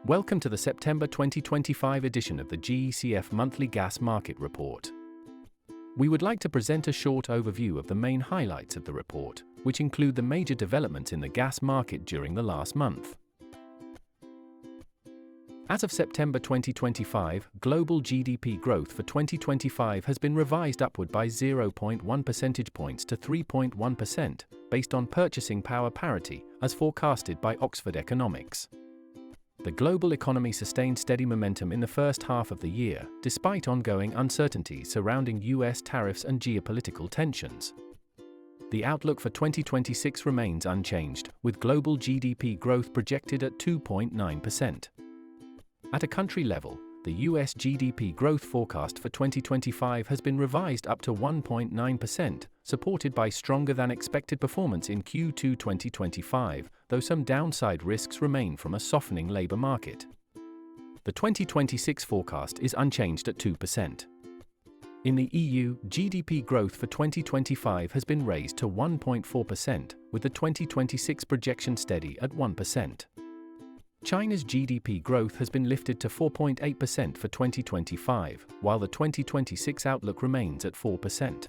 Welcome to the September 2025 edition of the GECF Monthly Gas Market Report. We would like to present a short overview of the main highlights of the report, which include the major developments in the gas market during the last month. As of September 2025, global GDP growth for 2025 has been revised upward by 0.1 percentage points to 3.1%, based on purchasing power parity, as forecasted by Oxford Economics. The global economy sustained steady momentum in the first half of the year, despite ongoing uncertainties surrounding US tariffs and geopolitical tensions. The outlook for 2026 remains unchanged, with global GDP growth projected at 2.9%. At a country level, the US GDP growth forecast for 2025 has been revised up to 1.9%, supported by stronger-than-expected performance in Q2 2025, though some downside risks remain from a softening labor market. The 2026 forecast is unchanged at 2%. In the EU, GDP growth for 2025 has been raised to 1.4%, with the 2026 projection steady at 1%. China's GDP growth has been lifted to 4.8% for 2025, while the 2026 outlook remains at 4%.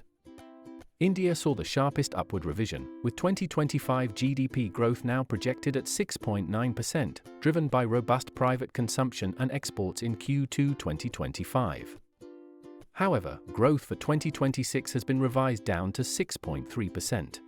India saw the sharpest upward revision, with 2025 GDP growth now projected at 6.9%, driven by robust private consumption and exports in Q2 2025. However, growth for 2026 has been revised down to 6.3%.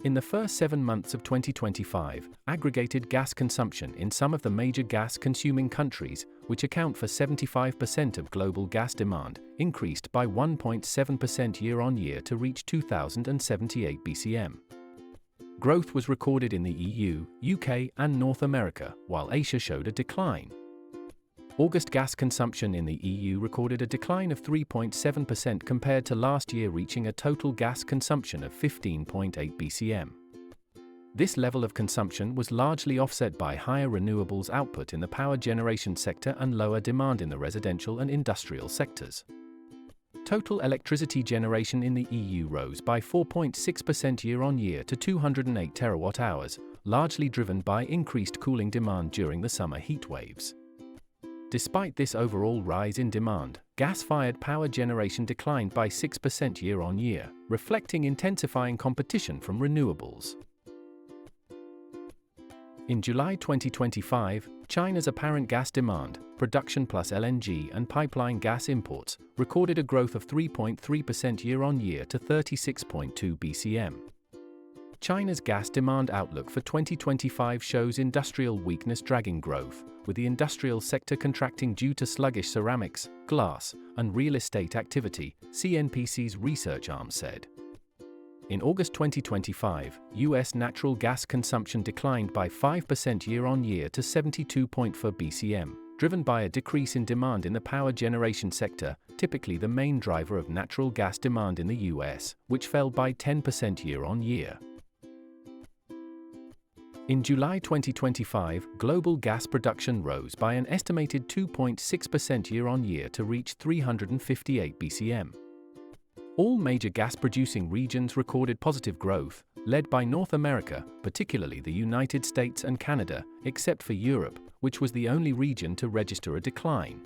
In the first 7 months of 2025, aggregated gas consumption in some of the major gas-consuming countries, which account for 75% of global gas demand, increased by 1.7% year-on-year to reach 2,078 BCM. Growth was recorded in the EU, UK, and North America, while Asia showed a decline. August gas consumption in the EU recorded a decline of 3.7% compared to last year, reaching a total gas consumption of 15.8 BCM. This level of consumption was largely offset by higher renewables output in the power generation sector and lower demand in the residential and industrial sectors. Total electricity generation in the EU rose by 4.6% year-on-year to 208 terawatt-hours, largely driven by increased cooling demand during the summer heat waves. Despite this overall rise in demand, gas-fired power generation declined by 6% year-on-year, reflecting intensifying competition from renewables. In July 2025, China's apparent gas demand, production plus LNG and pipeline gas imports, recorded a growth of 3.3% year-on-year to 36.2 BCM. China's gas demand outlook for 2025 shows industrial weakness dragging growth, with the industrial sector contracting due to sluggish ceramics, glass, and real estate activity, CNPC's research arm said. In August 2025, US natural gas consumption declined by 5% year-on-year to 72.4 BCM, driven by a decrease in demand in the power generation sector, typically the main driver of natural gas demand in the US, which fell by 10% year-on-year. In July 2025, global gas production rose by an estimated 2.6% year-on-year to reach 358 BCM. All major gas-producing regions recorded positive growth, led by North America, particularly the United States and Canada, except for Europe, which was the only region to register a decline.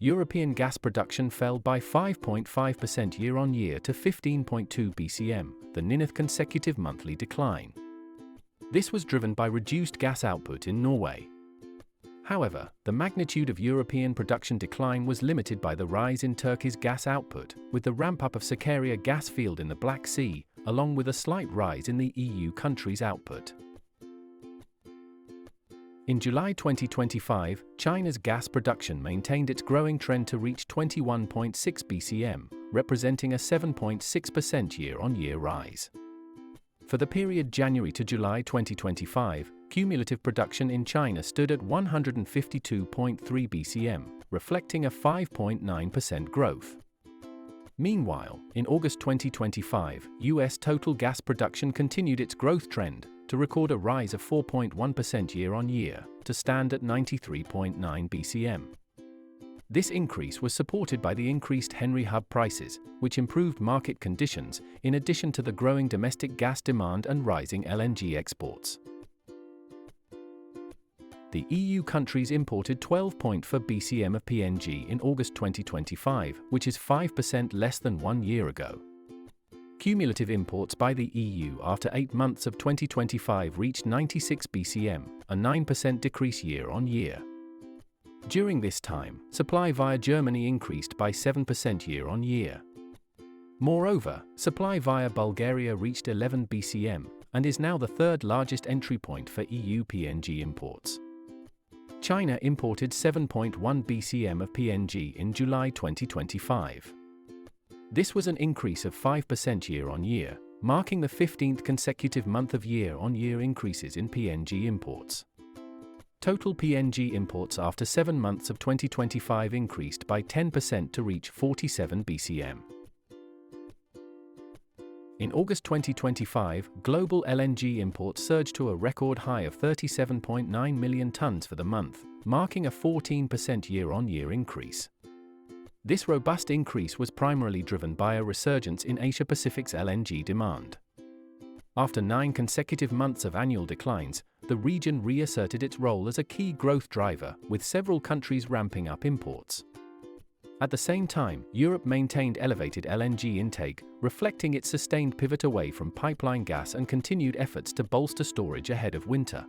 European gas production fell by 5.5% year-on-year to 15.2 BCM, the 9th consecutive monthly decline. This was driven by reduced gas output in Norway. However, the magnitude of European production decline was limited by the rise in Turkey's gas output, with the ramp-up of Sakarya gas field in the Black Sea, along with a slight rise in the EU countries' output. In July 2025, China's gas production maintained its growing trend to reach 21.6 BCM, representing a 7.6% year-on-year rise. For the period January to July 2025, cumulative production in China stood at 152.3 BCM, reflecting a 5.9% growth. Meanwhile, in August 2025, US total gas production continued its growth trend, to record a rise of 4.1% year-on-year, to stand at 93.9 BCM. This increase was supported by the increased Henry Hub prices, which improved market conditions, in addition to the growing domestic gas demand and rising LNG exports. The EU countries imported 12.4 BCM of PNG in August 2025, which is 5% less than 1 year ago. Cumulative imports by the EU after 8 months of 2025 reached 96 BCM, a 9% decrease year-on-year. During this time, supply via Germany increased by 7% year-on-year. Moreover, supply via Bulgaria reached 11 BCM, and is now the third largest entry point for EU PNG imports. China imported 7.1 BCM of PNG in July 2025. This was an increase of 5% year-on-year, marking the 15th consecutive month of year-on-year increases in PNG imports. Total PNG imports after 7 months of 2025 increased by 10% to reach 47 BCM. In August 2025, global LNG imports surged to a record high of 37.9 million tons for the month, marking a 14% year-on-year increase. This robust increase was primarily driven by a resurgence in Asia-Pacific's LNG demand. After 9 consecutive months of annual declines, the region reasserted its role as a key growth driver, with several countries ramping up imports. At the same time, Europe maintained elevated LNG intake, reflecting its sustained pivot away from pipeline gas and continued efforts to bolster storage ahead of winter.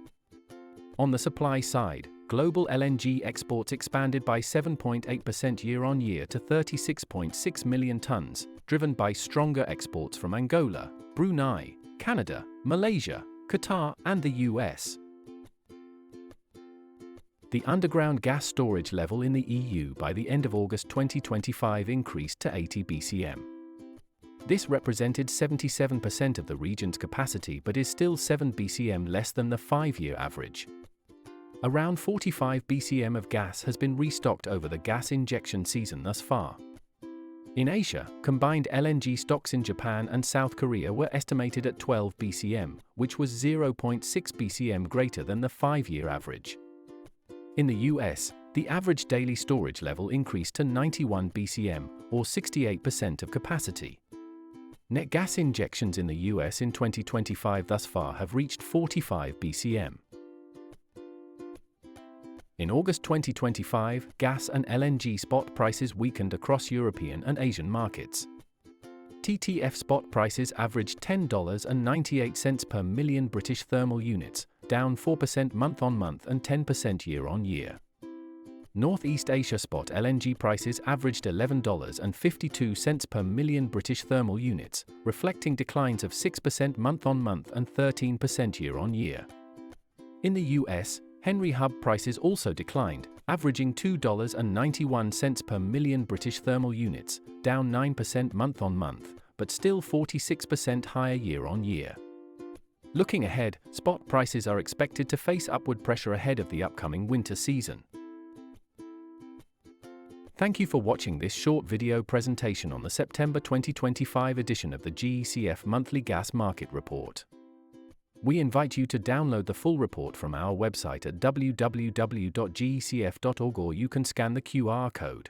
On the supply side, global LNG exports expanded by 7.8% year-on-year to 36.6 million tons, driven by stronger exports from Angola, Brunei, Canada, Malaysia, Qatar, and the US. The underground gas storage level in the EU by the end of August 2025 increased to 80 BCM. This represented 77% of the region's capacity but is still 7 BCM less than the 5-year average. Around 45 BCM of gas has been restocked over the gas injection season thus far. In Asia, combined LNG stocks in Japan and South Korea were estimated at 12 BCM, which was 0.6 BCM greater than the 5-year average. In the US, the average daily storage level increased to 91 BCM, or 68% of capacity. Net gas injections in the US in 2025 thus far have reached 45 BCM. In August 2025, gas and LNG spot prices weakened across European and Asian markets. TTF spot prices averaged $10.98 per million British thermal units, down 4% month-on-month and 10% year-on-year. Northeast Asia spot LNG prices averaged $11.52 per million British thermal units, reflecting declines of 6% month-on-month and 13% year-on-year. In the US, Henry Hub prices also declined, averaging $2.91 per million British thermal units, down 9% month-on-month, but still 46% higher year-on-year. Looking ahead, spot prices are expected to face upward pressure ahead of the upcoming winter season. Thank you for watching this short video presentation on the September 2025 edition of the GECF Monthly Gas Market Report. We invite you to download the full report from our website at www.gecf.org, or you can scan the QR code.